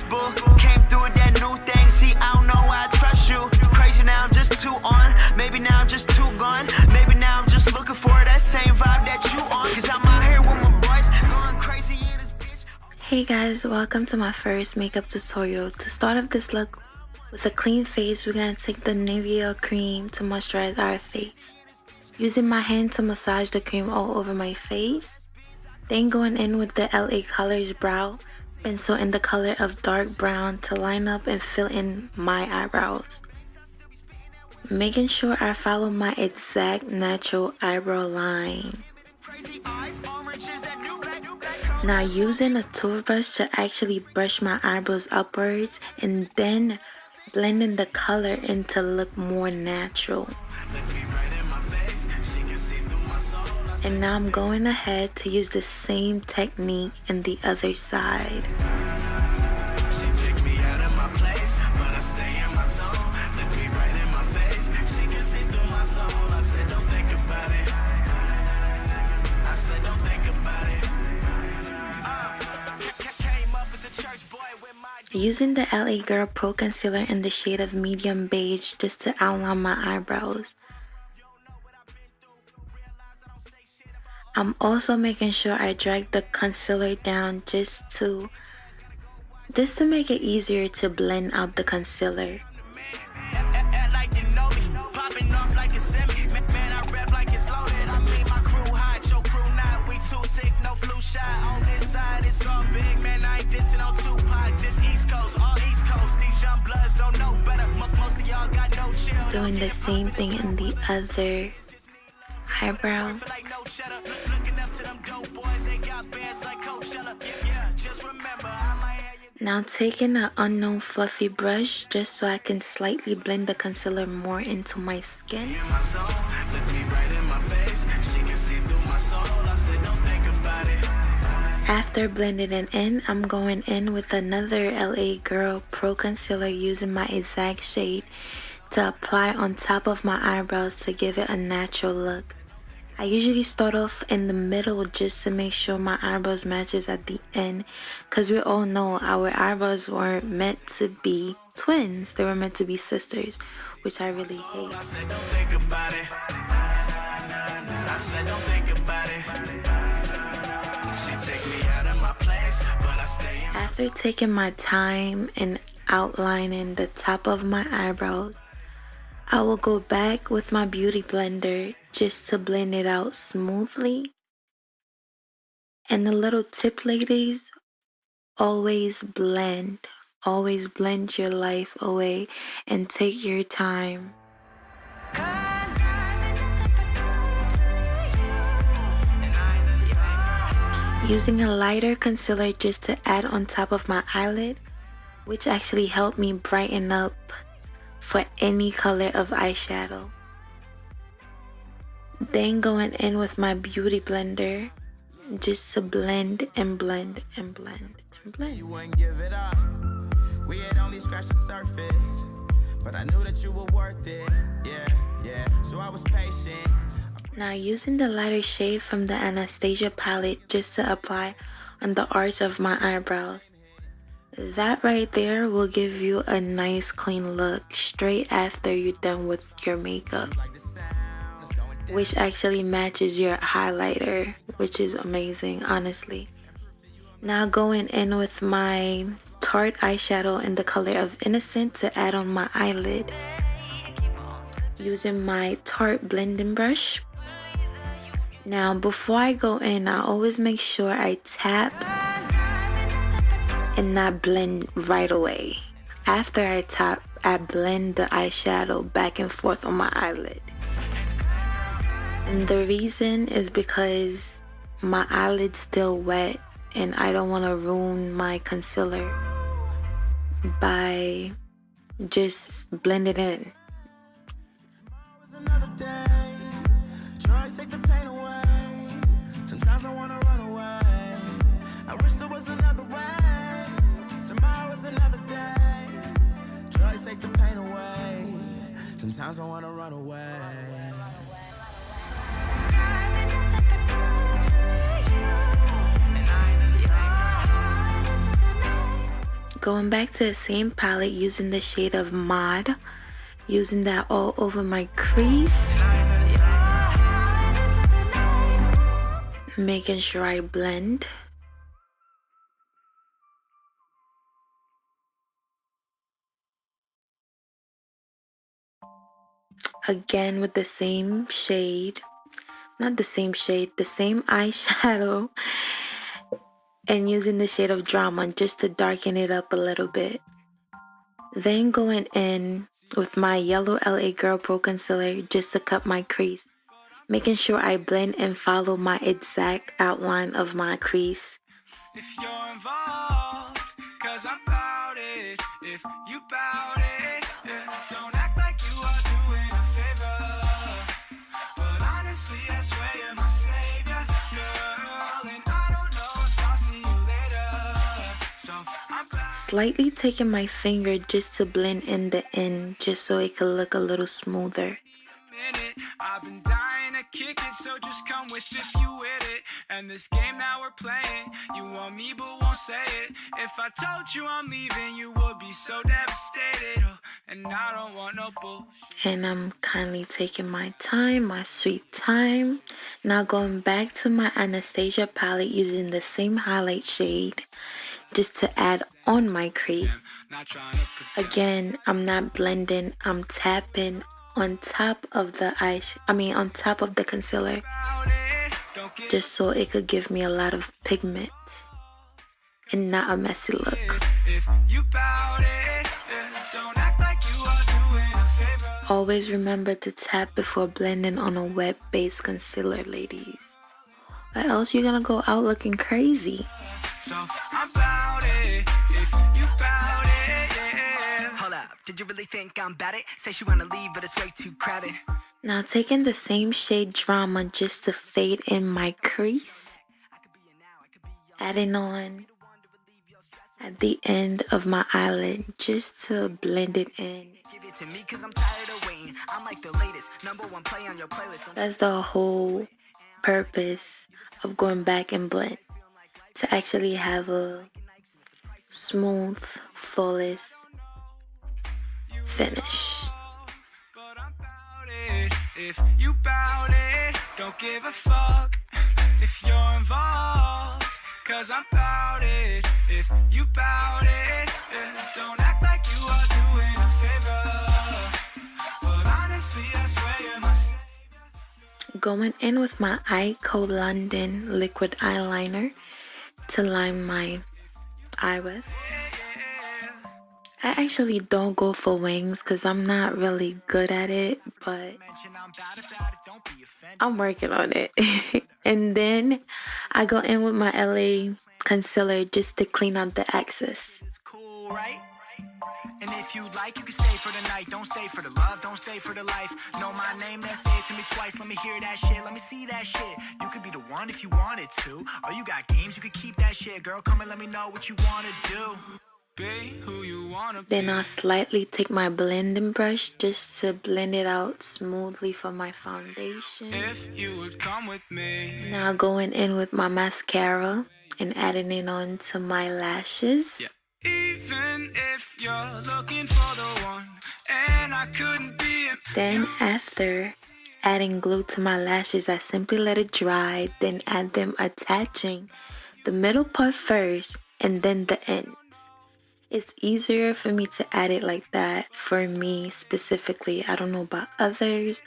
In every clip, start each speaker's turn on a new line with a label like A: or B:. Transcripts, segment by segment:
A: boo. Came through with that new thing. See, I don't know why I trust you. Crazy now, I'm just too on. Maybe now I'm just too gone. Maybe now I'm just looking for that same vibe that you on. Cause I'm out here with my boys, going crazy in this bitch.
B: Hey guys, welcome to my first makeup tutorial. To start off this look with a clean face, we're gonna take the Nivea cream to moisturize our face. Using my hand to massage the cream all over my face. Then going in with the LA Colors brow pencil in the color of dark brown to line up and fill in my eyebrows. Making sure I follow my exact natural eyebrow line. Now using a toothbrush to actually brush my eyebrows upwards and then blending the color in to look more natural. And now I'm going ahead to use the same technique in the other side. Using the LA Girl Pro Concealer in the shade of medium beige just to outline my eyebrows. I'm also making sure I drag the concealer down just to make it easier to blend out the concealer. Doing the same thing in the other eyebrow. Now taking an unknown fluffy brush just so I can slightly blend the concealer more into my skin. After blending it in, I'm going in with another LA Girl Pro Concealer using my exact shade to apply on top of my eyebrows to give it a natural look. I usually start off in the middle just to make sure my eyebrows matches at the end, because we all know our eyebrows weren't meant to be twins, they were meant to be sisters, which I really hate. After taking my time and outlining the top of my eyebrows, I will go back with my beauty blender just to blend it out smoothly. And the little tip, ladies, always blend your life away and take your time. Using a lighter concealer just to add on top of my eyelid, which actually helped me brighten up for any color of eyeshadow. Then going in with my beauty blender just to blend and blend and blend and blend.
C: You wouldn't give it up. We had only scratched the surface, but I knew that you were worth it. Yeah. So I was patient.
B: Now using the lighter shade from the Anastasia palette just to apply on the arch of my eyebrows. That right there will give you a nice clean look straight after you're done with your makeup, which actually matches your highlighter, which is amazing, honestly. Now going in with my Tarte eyeshadow in the color of Innocent to add on my eyelid. Using my Tarte blending brush. Now before I go in, I always make sure I tap and not blend right away. After I tap, I blend the eyeshadow back and forth on my eyelid. And the reason is because my eyelid's still wet and I don't want to ruin my concealer by just blending it in.
C: Sometimes I wanna run away. I wish there was another way. Tomorrow is another day. Joy, take the pain away. Sometimes I wanna run away.
B: Going back to the same palette using the shade of Mod, using that all over my crease, making sure I blend. Again with the same shade, not the same shade, the same eyeshadow, and using the shade of Drama just to darken it up a little bit. Then going in with my yellow LA Girl Pro Concealer just to cut my crease, making sure I blend and follow my exact outline of my crease.
C: If you're involved, cause I'm about it. If you bout it, yeah. Don't act like you are doing a favor. But honestly, I swear you're my savior, girl. And I don't know if I'll see you later. So I'm back.
B: Slightly taking my finger just to blend in the end, just so it could look a little smoother.
C: I've been dying to kick it, so just come with if you with it. And this game that we're playing, you want me but won't say it. If I told you I'm leaving, you would be so devastated. Oh, and I don't want no bullshit.
B: And I'm kindly taking my time, my sweet time. Now going back to my Anastasia palette using the same highlight shade just to add on my crease. Again, I'm not blending, I'm tapping on top of the on top of the concealer, just so it could give me a lot of pigment and not a messy look. Always remember to tap before blending on a wet base concealer, ladies, or else you're gonna go out looking crazy.
C: So I'm about it, if you bout it, yeah. Hold up, did you really think I'm bad it? Say she wanna leave, but it's way too crowded.
B: Now taking the same shade Drama just to fade in my crease, adding on at the end of my eyelid just to blend it in.
C: Give it to me cause I'm tired of waiting. I'm like the latest #1 play on your playlist.
B: That's the whole purpose of going back and blend, to actually have a smooth, flawless finish.
C: But I'm about it. If you bout it, don't give a fuck if you're involved. Cause I'm about it. If you bout it, yeah. Don't act like you are doing a favor. But honestly, I swear you're my savior.
B: Going in with my Ico London liquid eyeliner to line my eye with. I actually don't go for wings because I'm not really good at it, but I'm working on it. And then I go in with my LA concealer just to clean out the excess.
C: It's cool, right? And if you like, you can stay for the night. Don't stay for the love, don't stay for the life. Know my name, then say it to me twice. Let me hear that shit, let me see that shit. You could be the one if you wanted to. Or you got games, you could keep that shit. Girl, come and let me know what you wanna do. Be who you wanna be.
B: Then I'll slightly take my blending brush just to blend it out smoothly for my foundation.
C: If you would come with me.
B: Now going in with my mascara and adding it on to my lashes.
C: Yeah. Even if you're looking for the one, and I couldn't be.
B: Then after adding glue to my lashes, I simply let it dry, then add them, attaching the middle part first and then the ends. It's easier for me to add it like that for me specifically. I don't know about others,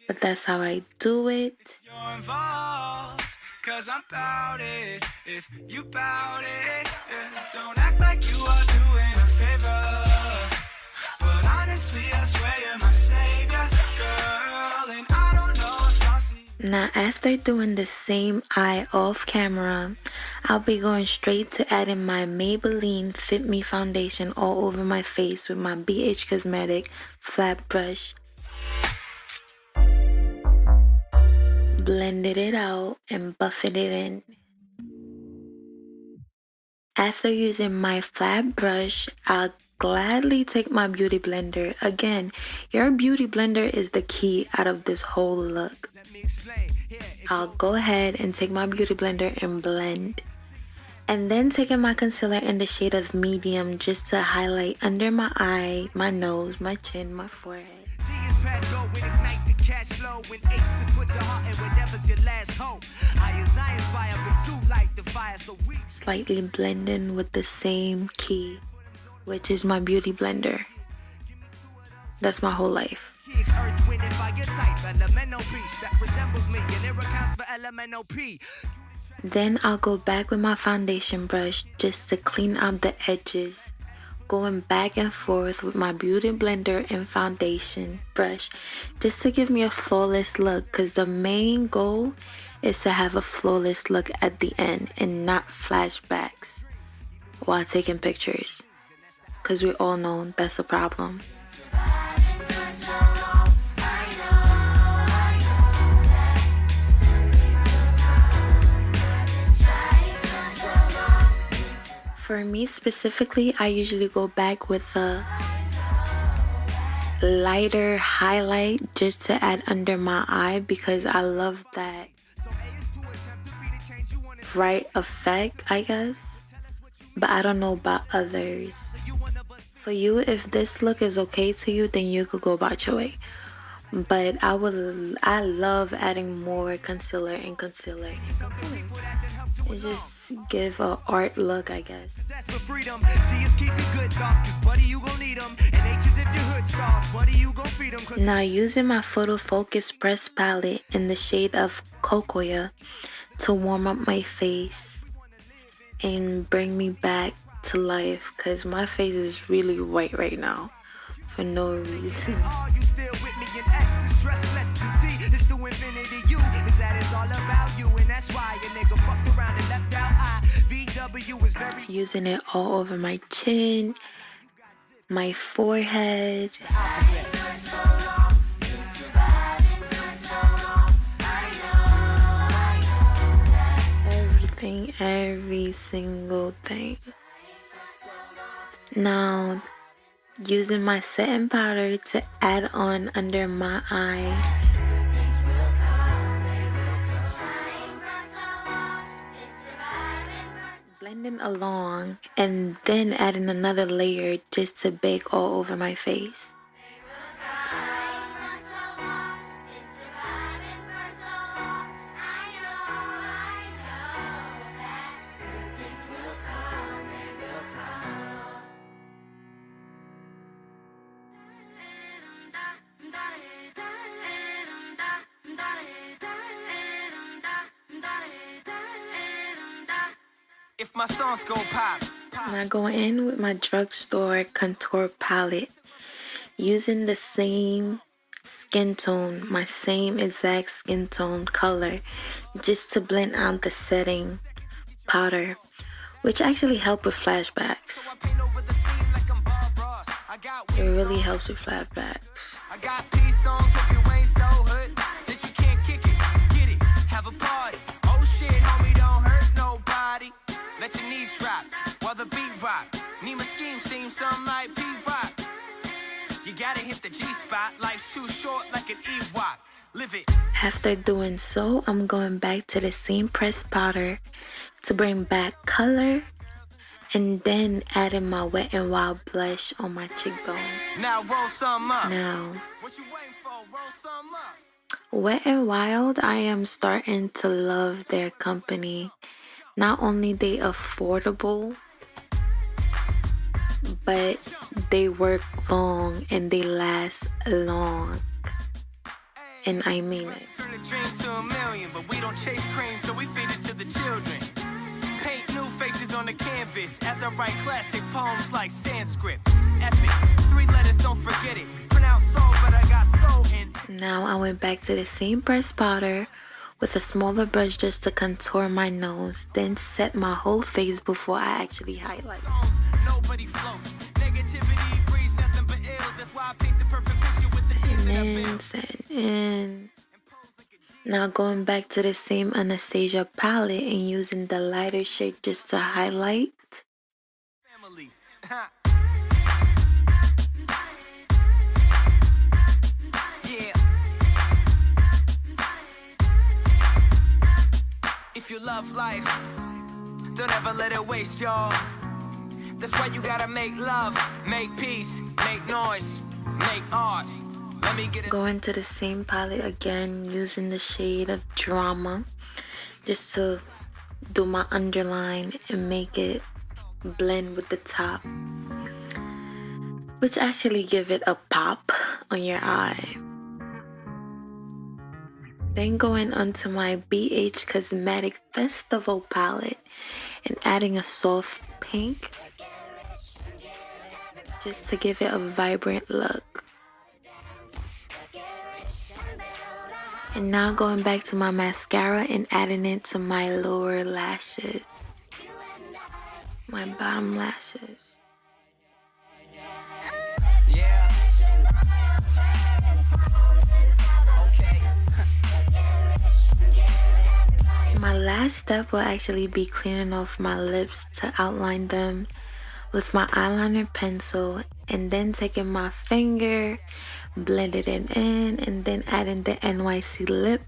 B: but that's how I do it.
C: You're involved, cause I'm about it. If you bout it, yeah. Don't act like you are doing a favor. But honestly, I swear you're my savior, girl. And I don't know if I'll see you.
B: Now after doing the same eye off camera, I'll be going straight to adding my Maybelline Fit Me foundation all over my face with my BH Cosmetic flat brush. Blended it out and buffed it in. After using my flat brush, I'll gladly take my beauty blender. Again, your beauty blender is the key out of this whole look. I'll go ahead and take my beauty blender and blend. And then taking my concealer in the shade of medium just to highlight under my eye, my nose, my chin, my forehead. Slightly blending with the same key, which is my beauty blender. That's my whole life. Then I'll go back with my foundation brush just to clean out the edges, going back and forth with my beauty blender and foundation brush just to give me a flawless look, because the main goal is to have a flawless look at the end and not flashbacks while taking pictures, because we all know that's a problem. For me specifically, I usually go back with a lighter highlight just to add under my eye, because I love that bright effect, I guess. But I don't know about others. For you, if this look is okay to you, then you could go about your way. But I love adding more concealer and concealer. It just give a art look, I guess. Now using my Photo Focus Press palette in the shade of Cocoa to warm up my face and bring me back to life, because my face is really white right now for no reason. Using it all over my chin, my forehead. Everything, every single thing. Now, using my setting powder to add on under my eye. Blending along and then adding another layer just to bake all over my face.
C: If my songs go pop.
B: Now going in with my drugstore contour palette, using the same skin tone, my same exact skin tone color, just to blend out the setting powder, which actually help with flashbacks. It really helps with flashbacks.
C: I got peace songs if you ain't so hood that you can't kick it, get it, have a party. Oh shit, homie, don't hurt nobody. Let your knees drop while the beat rock. Need my scheme seems something like P-Rock. You gotta hit the G-spot. Life's too short like an Ewok. Live it.
B: After doing so, I'm going back to the same pressed powder to bring back color, and then adding my Wet n Wild blush on my cheekbone.
C: Now roll some up.
B: Now,
C: What you waiting for? Roll some up.
B: Wet n Wild, I am starting to love their company. Not only they affordable, but they work long and they last long. And I mean it.
C: Turn a dream to a million, but we don't chase cream, so we feed it to the children. Paint new faces on the canvas as I write classic poems like Sanskrit. Epic, 3 letters, don't forget it. Pronounce soul, but I got soul in it.
B: Now I went back to the same pressed powder with a smaller brush just to contour my nose, then set my whole face before I actually highlight.
C: Nobody floats. Negativity breeds nothing but ills. That's why I paint the perfect picture with the tears that I build.
B: Set in. Now going back to the same Anastasia palette and using the lighter shade just to highlight.
C: Family. Yeah. If you love life, don't ever let it waste, y'all. That's why you gotta make love, make peace, make noise, make art. Let me get it.
B: Go into the same palette again, using the shade of Drama, just to do my underline and make it blend with the top, which actually give it a pop on your eye. Then going onto my BH Cosmetic Festival palette and adding a soft pink just to give it a vibrant look. And now going back to my mascara and adding it to my lower lashes, my bottom lashes.
C: Yeah.
B: My last step will actually be cleaning off my lips to outline them with my eyeliner pencil, and then taking my finger, blending it in, and then adding the NYC lip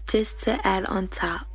B: just to add on top.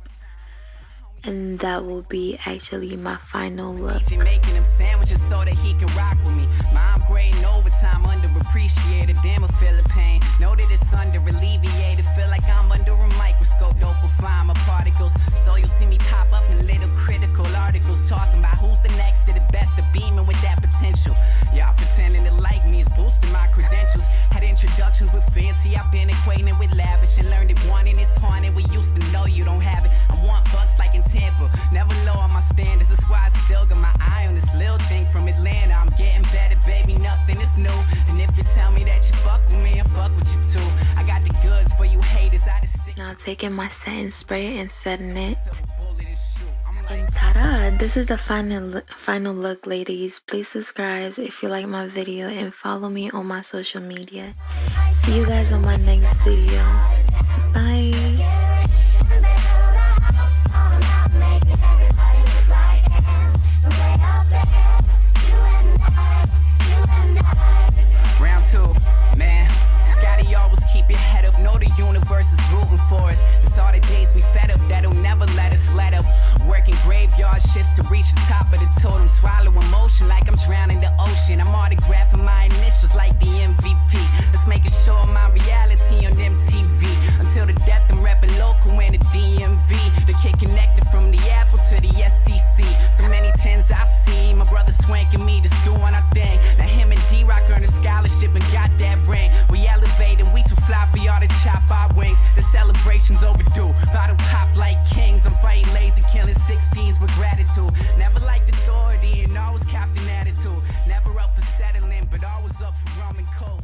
B: And that will be actually my final look.
D: Making him sandwiches so that he can rock with me. Mom grading overtime, underappreciated. Damn, I feel the pain. Know that it's under alleviated. Feel like I'm under a microscope. Dopamine my particles. So you'll see me pop up in little critical articles talking about who's the next to the best of beaming with that potential. Y'all pretending to like me is boosting my credentials. Had introductions with fancy. I've been acquainted with lavish and learned that wanting is haunted. We used to know you don't have it. I want bucks like in Tampa, never lower my standards. That's why I still got my eye on this little thing from Atlanta. I'm getting better, baby, nothing is new. And if you tell me that you fuck with me, I fuck with you too. I got the goods for you haters. I just stick.
B: Now taking my setting spray and setting it. And ta-da! This is the final look, ladies. Please subscribe if you like my video and follow me on my social media. See you guys on my next video. Bye!
D: Round two, man. Scotty always keep your head up. Know the universe is rooting for us. It's all the days we fed up that'll never let us let up. Working graveyard shifts to reach the top of the totem. Swallow emotion like I'm drowning the ocean. I'm autographing my initials like the MVP. Let's make it sure my reality on MTV. Until the death, I'm repping local in the DMV. The kid connected from the Apple to the SEC. So many tens I see. My brother swanking me, just doing our thing. Now him and D-Rock earned a scholarship and got that ring. We elevated, we too fly for y'all to chop our wings. The celebration's overdue. Bottle pop like kings. I'm fighting lazy, killing 16s with gratitude. Never liked authority and always capped an attitude. Never up for settling, but always up for rum and coke.